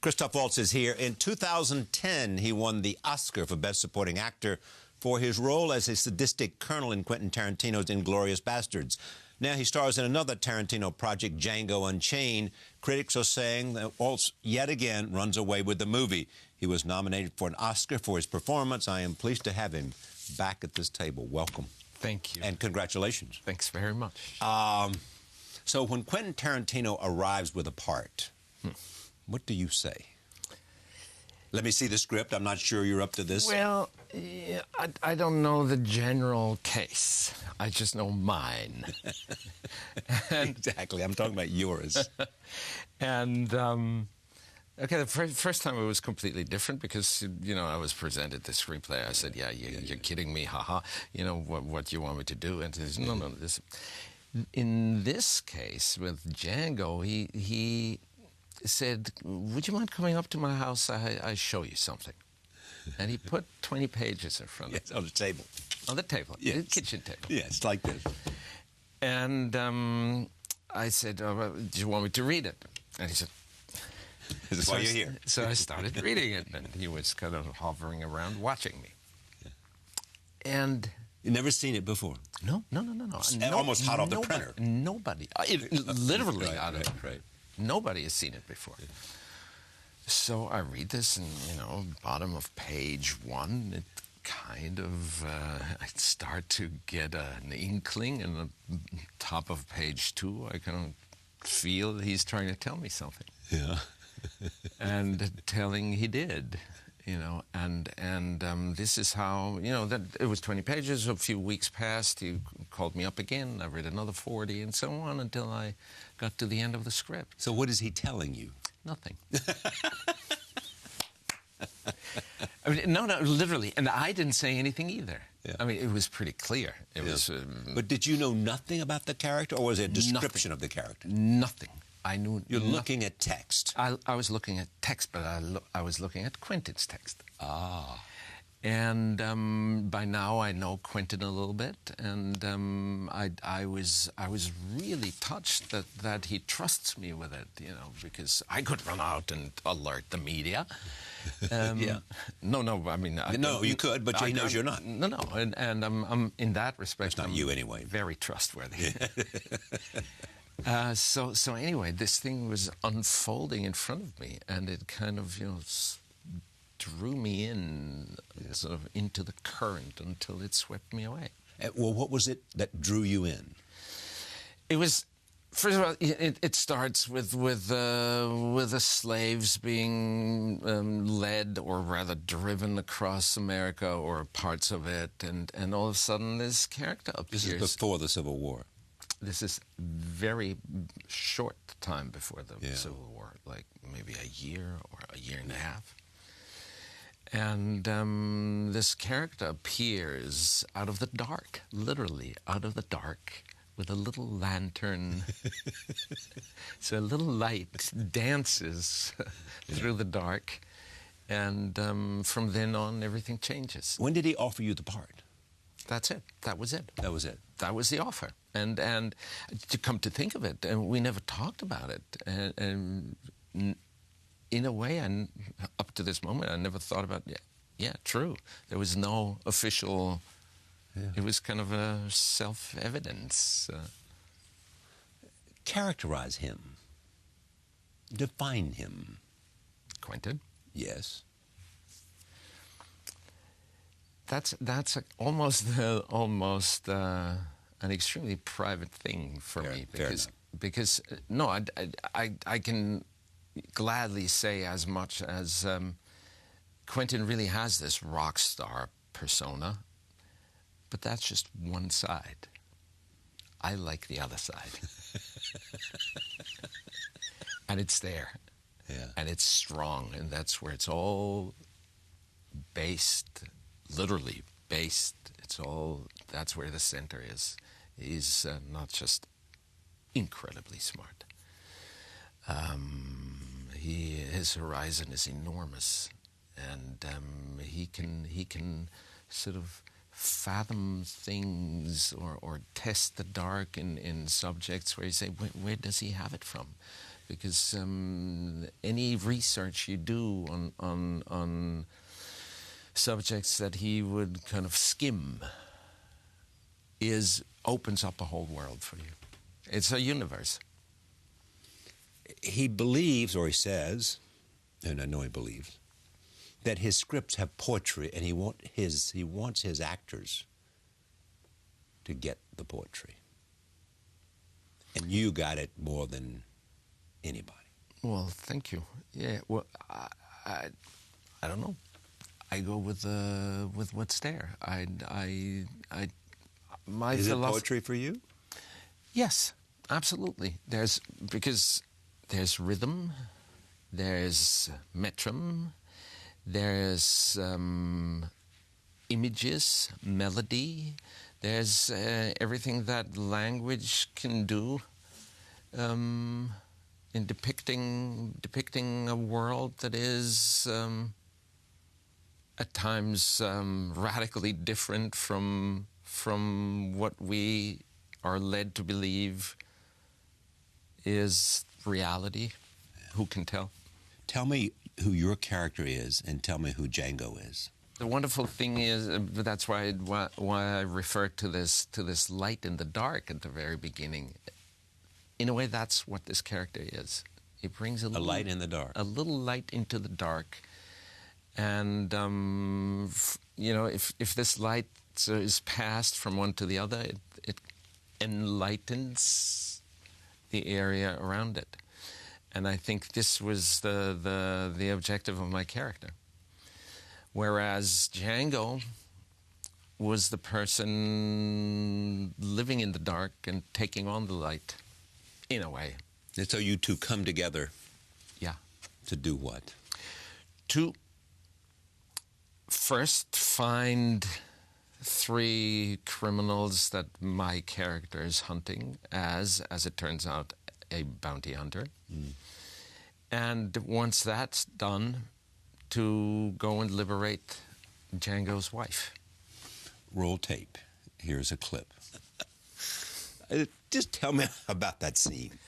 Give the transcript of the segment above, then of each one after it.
Christoph Waltz is here. In 2010, he won the Oscar for Best Supporting Actor for his role as a sadistic colonel in Quentin Tarantino's *Inglourious Basterds*. Now he stars in another Tarantino project, Django Unchained. Critics are saying that Waltz yet again runs away with the movie. He was nominated for an Oscar for his performance. I am pleased to have him back at this table. Welcome. Thank you. And congratulations. Thanks very much. So when Quentin Tarantino arrives with a part, what do you say? Let me see the script. I'm not sure you're up to this. Well, yeah, I don't know the general case. I just know mine. Exactly. I'm talking about yours. And, okay, the first time it was completely different because, you know, I was presented the screenplay. I said, you're kidding me, haha. You know, what do you want me to do? And he says, no, this. In this case, with Django, he said, would you mind coming up to my house? I show you something. And he put 20 pages in front of me. On the table. On the table, yes. The kitchen table. Yes, like this. And I said, do you want me to read it? And he said, This is why you're here. So I started reading it, and he was kind of hovering around watching me. Yeah. And... You've never seen it before? No. Almost hot off the printer. Nobody. Literally right, out of it. Right. Nobody has seen it before. Yeah. So I read this, and, you know, bottom of page 1, it kind of, I start to get an inkling, and the top of page 2, I kind of feel he's trying to tell me something. Yeah. And telling he did. You know, and this is how, you know, that it was 20 pages. A few weeks passed. He called me up again. I read another 40 and so on until I got to the end of the script. So what is he telling you? Nothing. I mean, no, literally. And I didn't say anything either. Yeah. I mean, it was pretty clear. It was. But did you know nothing about the character, or was it a description of the character? Nothing. I knew. You're looking at text. I was looking at text, but I was looking at Quentin's text. Ah. And by now I know Quentin a little bit, and I was really touched that he trusts me with it, you know, because I could run out and alert the media. Yeah. No. I mean, no, you could, but he knows you're not. No, and I'm in that respect. It's not you anyway. Very trustworthy. So anyway, this thing was unfolding in front of me, and it kind of, you know, drew me in, sort of into the current until it swept me away. Well, what was it that drew you in? It was, first of all, it starts with the slaves being led, or rather driven across America or parts of it, and all of a sudden this character appears. This is before the Civil War. This is very short time before the Civil War, like maybe a year or a year and a half. And this character appears out of the dark, literally out of the dark, with a little lantern. So a little light dances through the dark, and from then on, everything changes. When did he offer you the part? That's it. That was it. That was it. That was the offer. And to come to think of it, and we never talked about it. And in a way, up to this moment, I never thought about, true. There was no official, it was kind of a self-evidence. Characterize him. Define him. Quentin? Yes. That's almost an extremely private thing for me, because no, I can gladly say as much as Quentin really has this rock star persona, but that's just one side. I like the other side. And it's there. Yeah. And it's strong, and that's where it's all based, literally based. That's where the center is. He's not just incredibly smart. His horizon is enormous, and he can sort of fathom things or test the dark in subjects where you say, where does he have it from? because any research you do on subjects that he would kind of skim opens up a whole world for you. It's a universe. He believes, or he says, and I know he believes, that his scripts have poetry, and he wants his actors to get the poetry. And you got it more than anybody. Well, thank you. Yeah. Well, I don't know. I go with what's there. Is it poetry for you? Yes, absolutely. Because there's rhythm, there's metrum, there's images, melody, there's everything that language can do in depicting a world that is at times radically different from what we are led to believe is reality. Who can tell? Tell me who your character is, and tell me who Django is. The wonderful thing is, that's why I refer to this light in the dark at the very beginning. In a way, that's what this character is. He brings a light in the dark. A little light into the dark. And, if this light is passed from one to the other, it enlightens the area around it. And I think this was the objective of my character. Whereas Django was the person living in the dark and taking on the light, in a way. And so you two come together. Yeah. To do what? To first find 3 criminals that my character is hunting as it turns out, a bounty hunter. Mm. And once that's done, to go and liberate Django's wife. Roll tape. Here's a clip. Just tell me about that scene.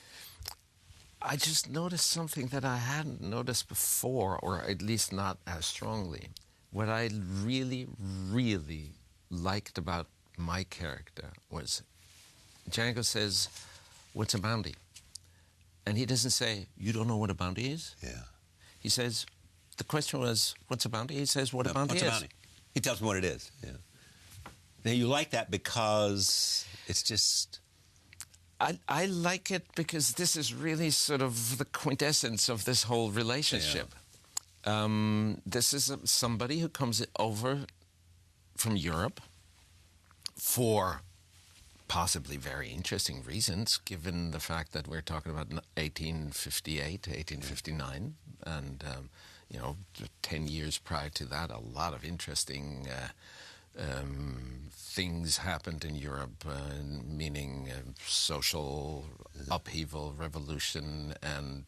I just noticed something that I hadn't noticed before, or at least not as strongly. What I really, really liked about my character was Django says, "What's a bounty?" And he doesn't say, "You don't know what a bounty is?" Yeah. He says, the question was, "What's a bounty?" He says, "What a bounty is." What's a bounty? He tells me what it is. Yeah. Now, you like that because it's just... I like it because this is really sort of the quintessence of this whole relationship. Yeah. This is somebody who comes over from Europe for possibly very interesting reasons, given the fact that we're talking about 1858, 1859, and 10 years prior to that, a lot of interesting things happened in Europe, meaning social upheaval, revolution, and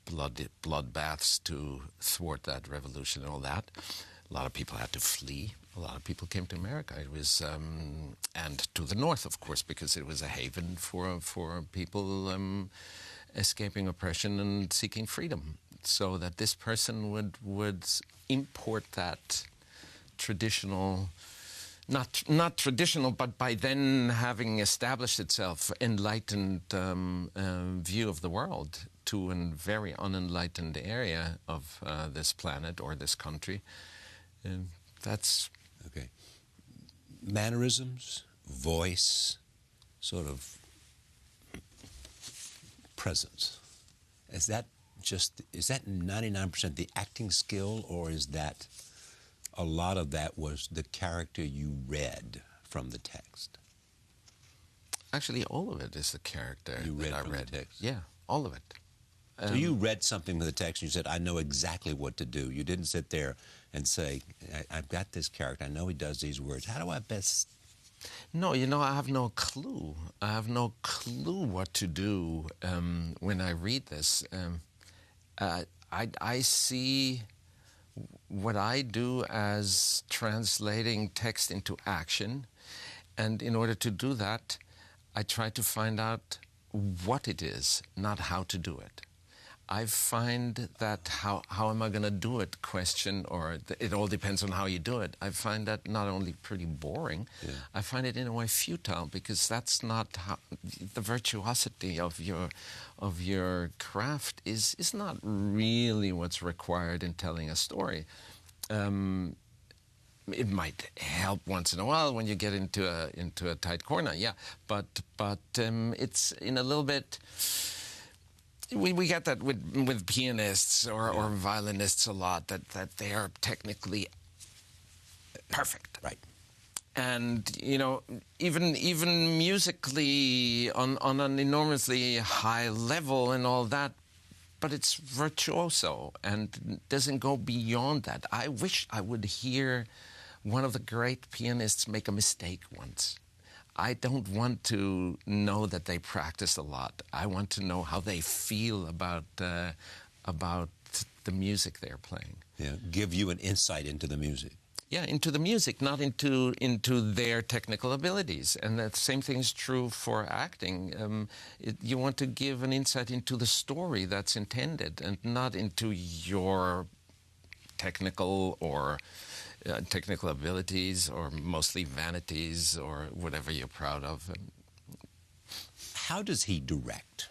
bloodbaths to thwart that revolution and all that. A lot of people had to flee. A lot of people came to America. It was, and to the north, of course, because it was a haven for people escaping oppression and seeking freedom. So that this person would import that traditional, not traditional, but by then having established itself, enlightened view of the world to a very unenlightened area of this planet or this country. And that's... Okay. Mannerisms, voice, sort of presence. Is that 99% the acting skill, or is that a lot of that was the character you read from the text? Actually, all of it is the character you read that I from read. The text. Yeah, all of it. So you read something from the text and you said, "I know exactly what to do." You didn't sit there and say, "I've got this character. I know he does these words. How do I best..." No, I have no clue. I have no clue what to do when I read this. I see what I do as translating text into action, and in order to do that, I try to find out what it is, not how to do it. I find that how am I going to do it question, or it all depends on how you do it. I find that not only pretty boring, I find it in a way futile, because that's not how the virtuosity of your craft is not really what's required in telling a story. It might help once in a while when you get into a tight corner, but it's in a little bit. We get that with pianists or violinists a lot, that they are technically perfect. Right. And, you know, even musically on an enormously high level and all that, but it's virtuoso and doesn't go beyond that. I wish I would hear one of the great pianists make a mistake once. I don't want to know that they practice a lot. I want to know how they feel about the music they're playing. Yeah, give you an insight into the music. Yeah, into the music, not into their technical abilities. And the same thing is true for acting. You want to give an insight into the story that's intended, and not into your technical abilities, or mostly vanities, or whatever you're proud of. How does he direct?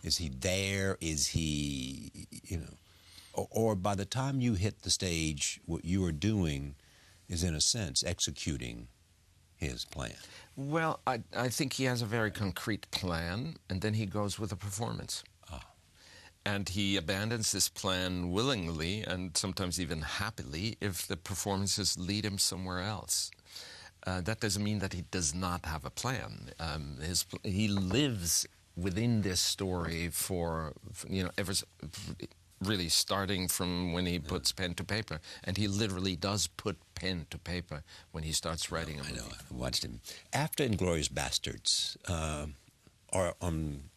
Is he there? Is he, you know, or by the time you hit the stage, what you are doing is, in a sense, executing his plan? Well, I think he has a very concrete plan, and then he goes with a performance. And he abandons this plan willingly, and sometimes even happily, if the performances lead him somewhere else. That doesn't mean that he does not have a plan. He lives within this story for you know, really starting from when he puts pen to paper. And he literally does put pen to paper when he starts writing a movie. I know, I've watched him. After Inglourious Basterds, or on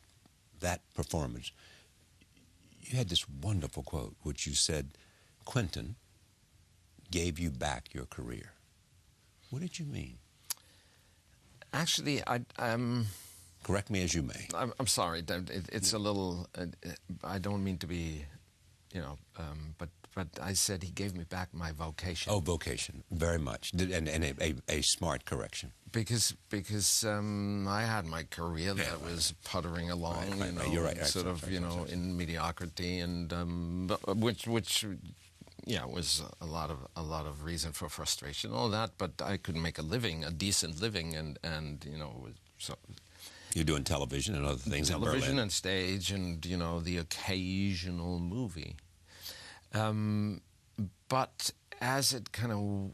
that performance, you had this wonderful quote, which you said, Quentin gave you back your career. What did you mean? Actually, correct me as you may. I'm sorry. It's a little. I don't mean to be, you know. But I said he gave me back my vocation. Oh, vocation, very much, and a smart correction. Because I had my career that was puttering along, right, you know, you're right, sort of, you know, in mediocrity, and which was a lot of reason for frustration, all that. But I could make a living, a decent living, and you know, so. You're doing television and other things. Television and stage, and you know, the occasional movie. But as it kind of,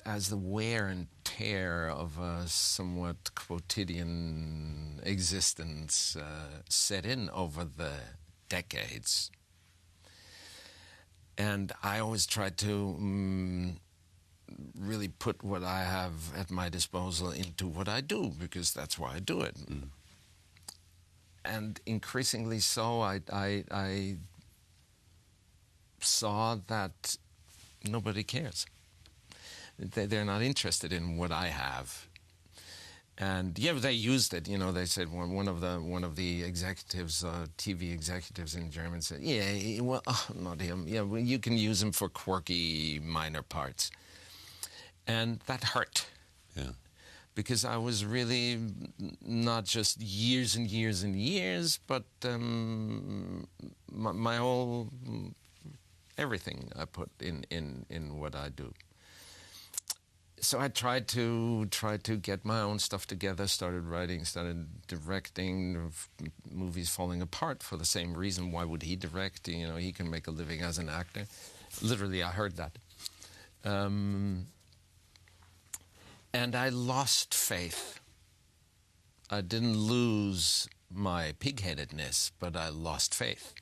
as the wear and tear of a somewhat quotidian existence set in over the decades, and I always try to really put what I have at my disposal into what I do, because that's why I do it. And increasingly so, I saw that nobody cares. They're not interested in what I have. And yeah, they used it. You know, they said one of the executives, TV executives in Germany said, "Yeah, well, not him. Yeah, well, you can use him for quirky minor parts," and that hurt. Yeah. Because I was really not just years and years and years, but my whole everything I put in what I do. So I tried to get my own stuff together, started writing, started directing, movies falling apart for the same reason. Why would he direct? You know, he can make a living as an actor. Literally, I heard that. And I lost faith. I didn't lose my pig-headedness, but I lost faith.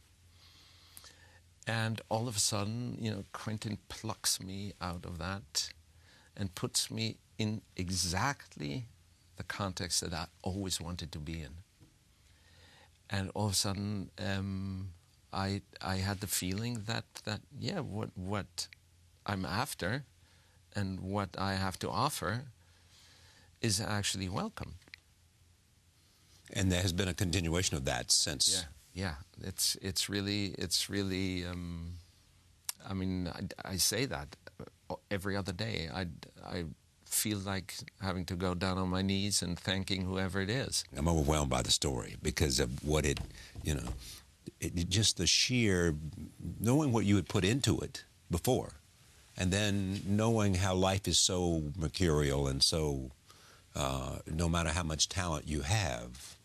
And all of a sudden, you know, Quentin plucks me out of that and puts me in exactly the context that I always wanted to be in. And all of a sudden, I had the feeling that yeah, what I'm after and what I have to offer is actually welcome. And there has been a continuation of that since. Yeah. It's really. I mean, I say that every other day. I feel like having to go down on my knees and thanking whoever it is. I'm overwhelmed by the story because of what it, just the sheer knowing what you had put into it before, and then knowing how life is so mercurial and so, no matter how much talent you have,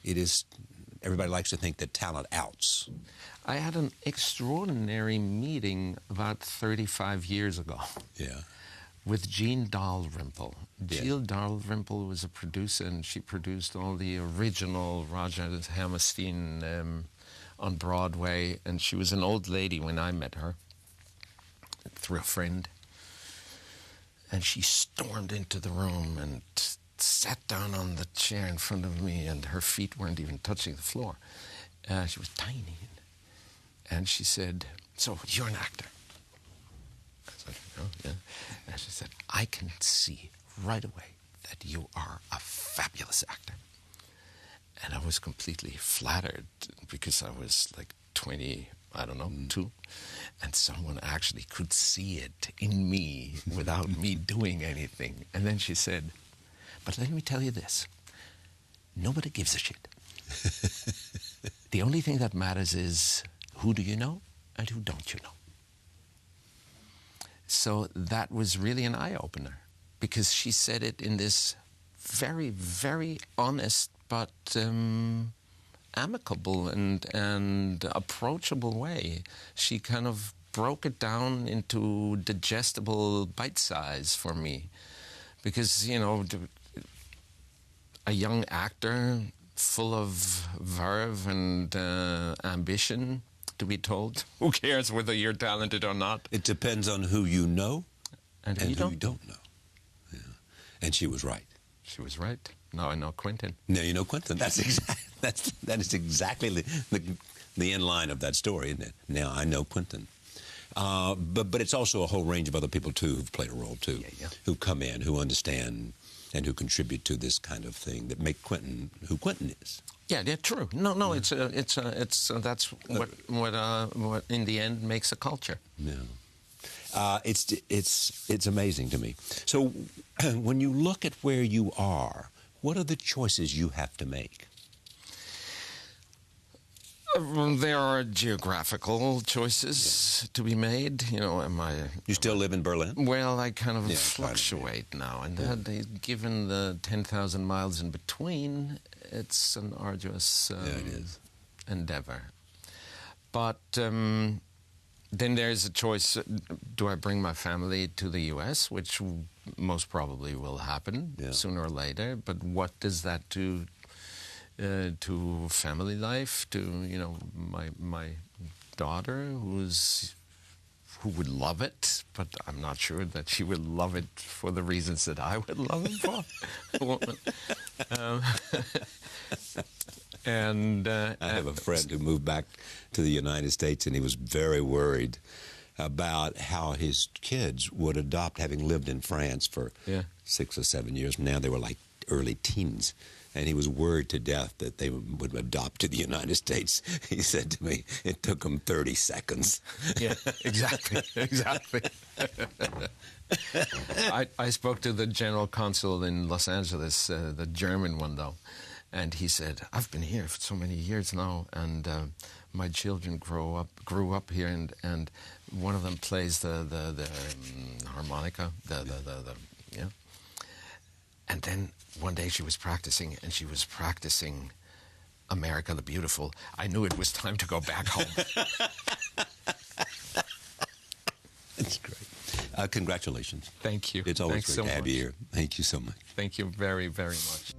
it is. Everybody likes to think that talent outs. I had an extraordinary meeting about 35 years ago. Yeah. With Jean Dalrymple. Yeah. Jean Dalrymple was a producer, and she produced all the original Roger Hammerstein on Broadway. And she was an old lady when I met her, through a friend. And she stormed into the room and sat down on the chair in front of me, and her feet weren't even touching the floor. She was tiny. And she said, "So, you're an actor?" I said, "Oh, yeah." And she said, "I can see right away that you are a fabulous actor." And I was completely flattered because I was like 20, I don't know, 2. And someone actually could see it in me without me doing anything. And then she said, "But let me tell you this. Nobody gives a shit. The only thing that matters is who do you know and who don't you know." So that was really an eye-opener, because she said it in this very, very honest but amicable and approachable way. She kind of broke it down into digestible bite size for me, because, a young actor full of verve and ambition, to be told, who cares whether you're talented or not? It depends on who you know and who you don't know. Yeah. And she was right. She was right. Now I know Quentin. Now you know Quentin. That is exactly the end line of that story, isn't it? Now I know Quentin. But it's also a whole range of other people too who've played a role too, who come in, who understand, and who contribute to this kind of thing that make Quentin who Quentin is. Yeah, true. No, yeah. That's what in the end makes a culture. Yeah. It's amazing to me. So when you look at where you are, what are the choices you have to make? There are geographical choices to be made. You still live in Berlin? Well, I kind of fluctuate now and then. Given the 10,000 miles in between, it's an arduous endeavor. But then there's a choice. Do I bring my family to the U.S., which most probably will happen sooner or later? But what does that do to family life, to my daughter, who would love it, but I'm not sure that she would love it for the reasons that I would love it for. I have a friend who moved back to the United States, and he was very worried about how his kids would adopt, having lived in France for 6 or 7 years. Now they were like early teens. And he was worried to death that they would adopt to the United States. He said to me, it took them 30 seconds. Yeah, exactly. I spoke to the general consul in Los Angeles, the German one, though, and he said, "I've been here for so many years now, and my children grew up here, and one of them plays the harmonica, And then one day she was practicing, and she was practicing America the Beautiful. I knew it was time to go back home." That's great. Congratulations. Thank you. It's always great to have you here. Thank you so much. Thank you very, very much.